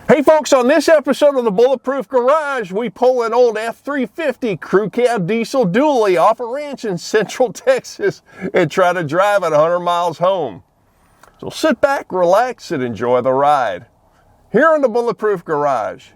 Hey folks, on this episode of the Bulletproof Garage, we pull an old F-350 crew cab diesel dually off a ranch in Central Texas and try to drive it 100 miles home. So sit back, relax, and enjoy the ride. Here in the Bulletproof Garage.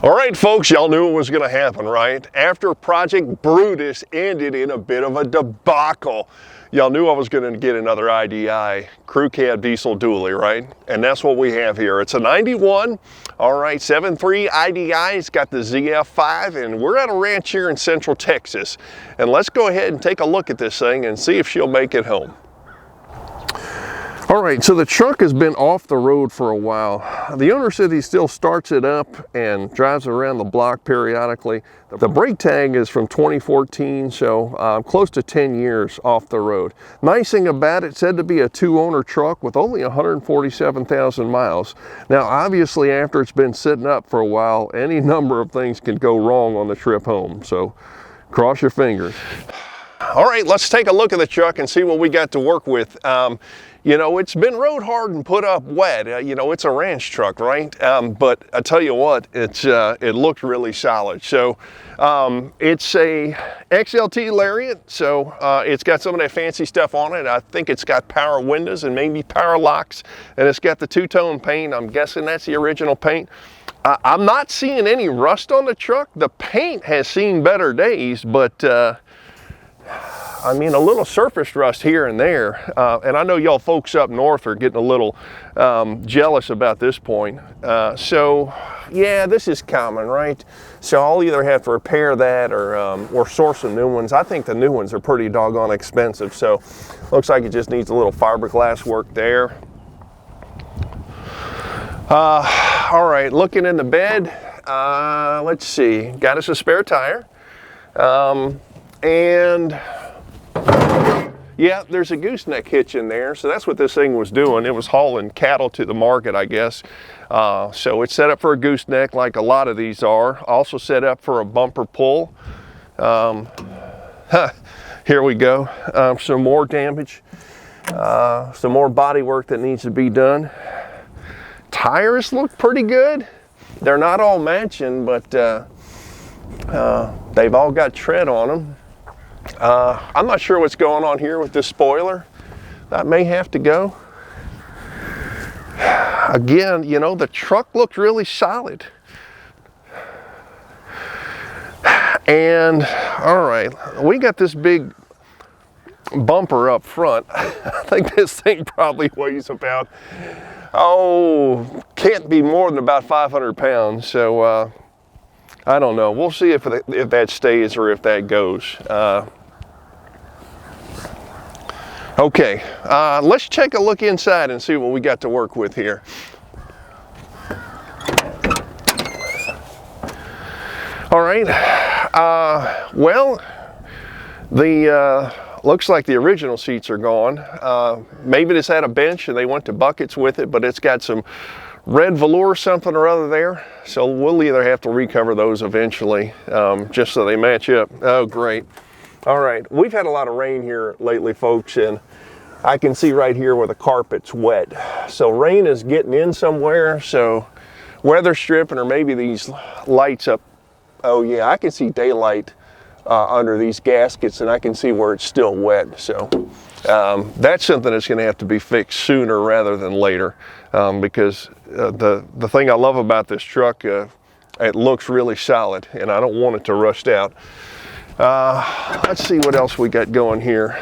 All right, folks, y'all knew it was going to happen, right? After Project Brutus ended in a bit of a debacle, y'all knew I was going to get another IDI, crew cab diesel dually, right? And that's what we have here. It's a 91, all right, 7.3 IDI. It's got the ZF5, and we're at a ranch here in Central Texas. And let's go ahead and take a look at this thing and see if she'll make it home. All right, so the truck has been off the road for a while. The owner said he still starts it up and drives around the block periodically. The brake tag is from 2014, so close to 10 years off the road. Nice thing about it, said to be a two-owner truck with only 147,000 miles. Now, obviously, after it's been sitting up for a while, any number of things can go wrong on the trip home, so cross your fingers. All right, let's take a look at the truck and see what we got to work with. You know, it's been rode hard and put up wet. You know, it's a ranch truck, right? But I tell you what, it looked really solid. So it's a XLT Lariat, so it's got some of that fancy stuff on it. I think it's got power windows and maybe power locks, and it's got the two-tone paint. I'm guessing that's the original paint. I'm not seeing any rust on the truck. The paint has seen better days, but I mean, a little surface rust here and there, and I know y'all folks up north are getting a little jealous about this point. So, yeah, this is common, right? So I'll either have to repair that or source some new ones. I think the new ones are pretty doggone expensive, so looks like it just needs a little fiberglass work there. All right, looking in the bed, let's see, got us a spare tire. And yeah, there's a gooseneck hitch in there, so that's what this thing was doing. It was hauling cattle to the market, I guess. So it's set up for a gooseneck like a lot of these are. Also set up for a bumper pull. Here we go. Some more damage. Some more body work that needs to be done. Tires look pretty good. They're not all matching, but they've all got tread on them. I'm not sure what's going on here with this spoiler. That may have to go. Again, you know, the truck looked really solid. And, all right, we got this big bumper up front. I think this thing probably weighs about, can't be more than about 500 pounds. So, I don't know. We'll see if that stays or if that goes. Okay, let's take a look inside and see what we got to work with here. All right. Well, the looks like the original seats are gone. Maybe this had a bench and they went to buckets with it, but it's got some red velour something or other there, so we'll either have to recover those eventually, just so they match up. Oh, great. All right, we've had a lot of rain here lately, folks, and I can see right here where the carpet's wet. So rain is getting in somewhere, so weather stripping, or maybe these lights up. Oh yeah, I can see daylight under these gaskets, and I can see where it's still wet. So that's something that's gonna have to be fixed sooner rather than later, because the thing I love about this truck, it looks really solid, and I don't want it to rust out. Let's see what else we got going here.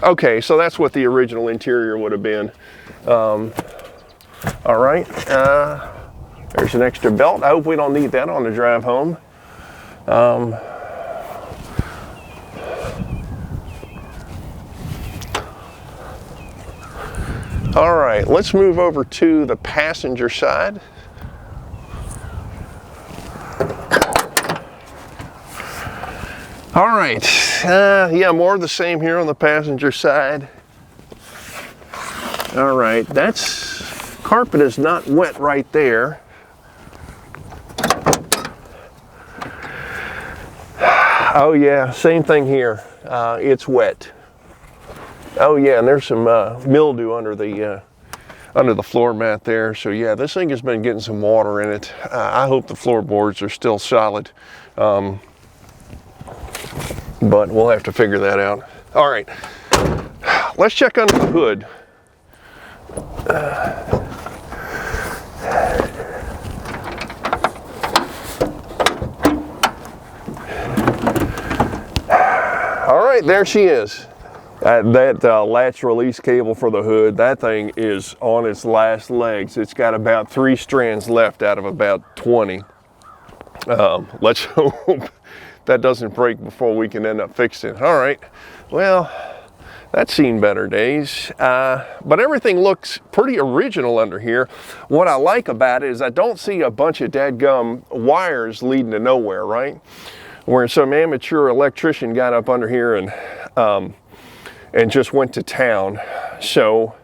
Okay, so that's what the original interior would have been. All right, there's an extra belt. I hope we don't need that on the drive home. All right, let's move over to the passenger side. All right, yeah, more of the same here on the passenger side. All right, carpet is not wet right there. Oh yeah, same thing here. It's wet. Oh yeah, and there's some mildew under the floor mat there. So yeah, this thing has been getting some water in it. I hope the floorboards are still solid, but we'll have to figure that out. All right, let's check under the hood. All right, there she is. That latch release cable for the hood, that thing is on its last legs. It's got about 3 strands left out of about 20. Let's hope that doesn't break before we can end up fixing it. All right, well, that's seen better days. But everything looks pretty original under here. What I like about it is I don't see a bunch of dadgum wires leading to nowhere, right? Where some amateur electrician got up under here and just went to town. So,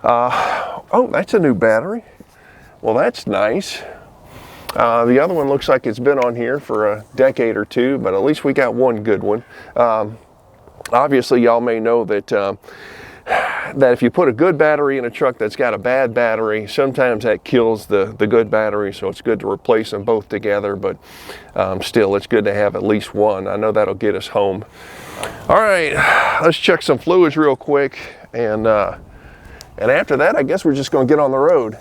oh, that's a new battery. Well, that's nice. The other one looks like it's been on here for a decade or two, but at least we got one good one. Obviously, y'all may know that that if you put a good battery in a truck that's got a bad battery, sometimes that kills the good battery, so it's good to replace them both together, but still, it's good to have at least one. I know that'll get us home. All right, let's check some fluids real quick, and after that, I guess we're just going to get on the road.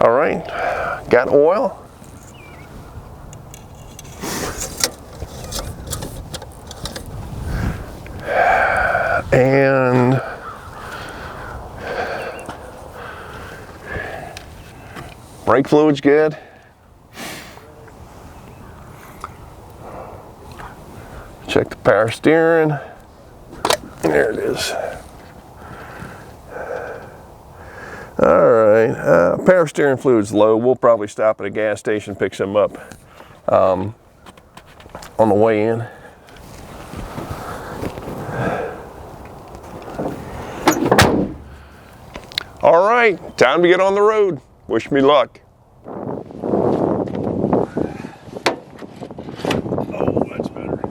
All right, got oil. And brake fluid's good. Check the power steering. There it is. All right, power steering fluid's low. We'll probably stop at a gas station, pick some up on the way in. All right, time to get on the road. Wish me luck. Oh, that's better.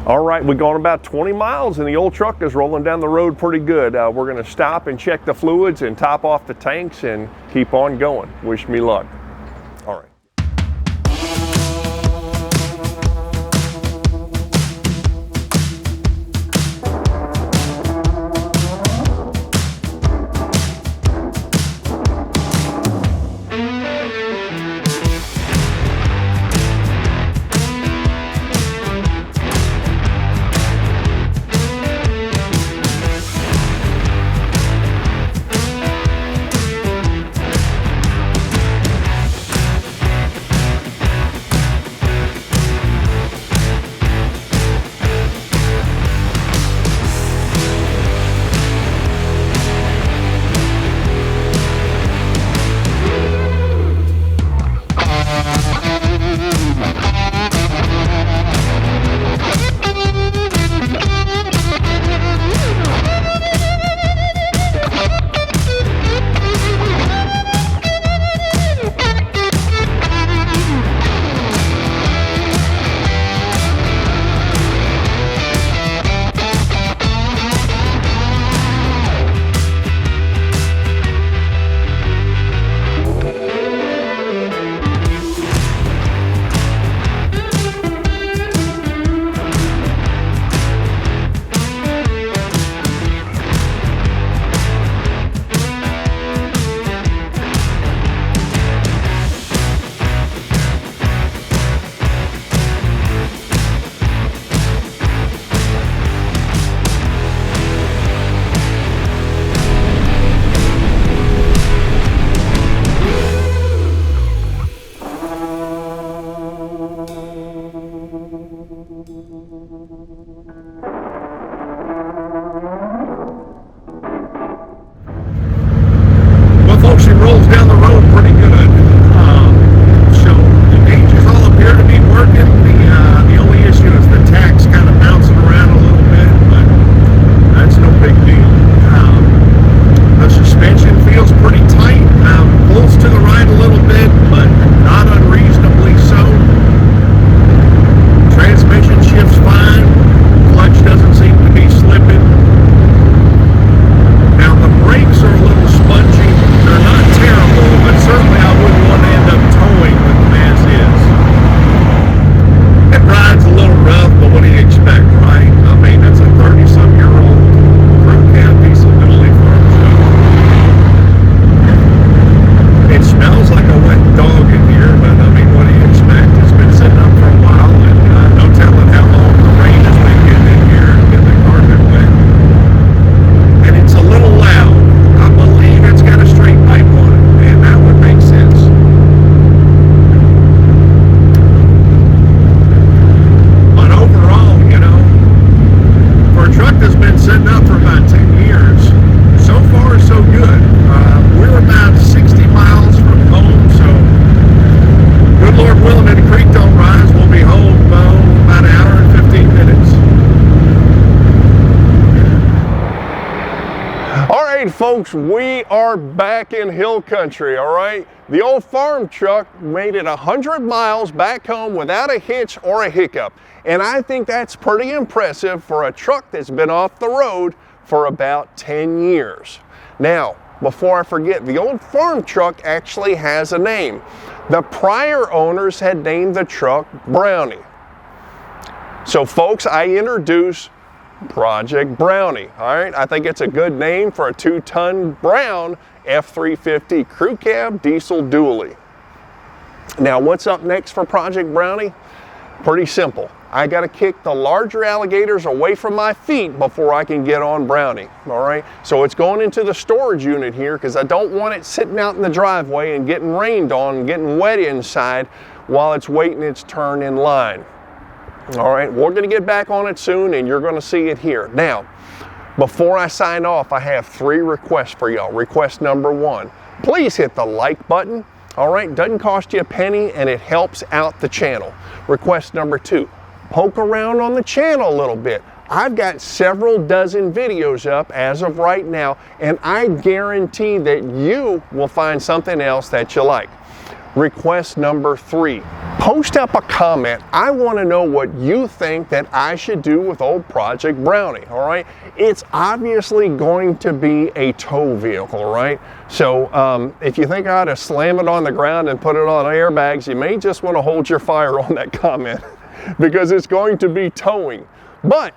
All right, we've gone about 20 miles and the old truck is rolling down the road pretty good. We're gonna stop and check the fluids and top off the tanks and keep on going. Wish me luck. All right. folks, we are back in hill country, all right? The old farm truck made it 100 miles back home without a hitch or a hiccup. And I think that's pretty impressive for a truck that's been off the road for about 10 years. Now, before I forget, the old farm truck actually has a name. The prior owners had named the truck Brownie. So folks, I introduce Project Brownie, all right? I think it's a good name for a 2-ton brown F350 crew cab diesel dually. Now, what's up next for Project Brownie? Pretty simple. I got to kick the larger alligators away from my feet before I can get on Brownie, all right? So it's going into the storage unit here because I don't want it sitting out in the driveway and getting rained on and getting wet inside while it's waiting its turn in line. All right, we're going to get back on it soon and you're going to see it here. Now, before I sign off, I have 3 requests for y'all. Request number 1, please hit the like button. All right, doesn't cost you a penny and it helps out the channel. Request number 2, poke around on the channel a little bit. I've got several dozen videos up as of right now, and I guarantee that you will find something else that you like. Request number 3, post up a comment. I want to know what you think that I should do with old Project Brownie, all right? It's obviously going to be a tow vehicle, right? So if you think I ought to slam it on the ground and put it on airbags, you may just want to hold your fire on that comment because it's going to be towing. But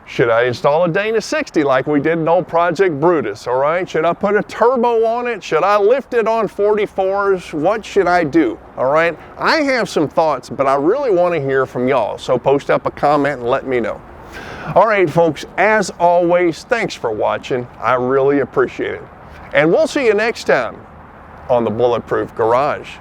should I install a Dana 60 like we did in old Project Brutus, all right? Should I put a turbo on it? Should I lift it on 44s? What should I do, all right? I have some thoughts, but I really want to hear from y'all, so post up a comment and let me know. All right, folks, as always, thanks for watching. I really appreciate it. And we'll see you next time on the Bulletproof Garage.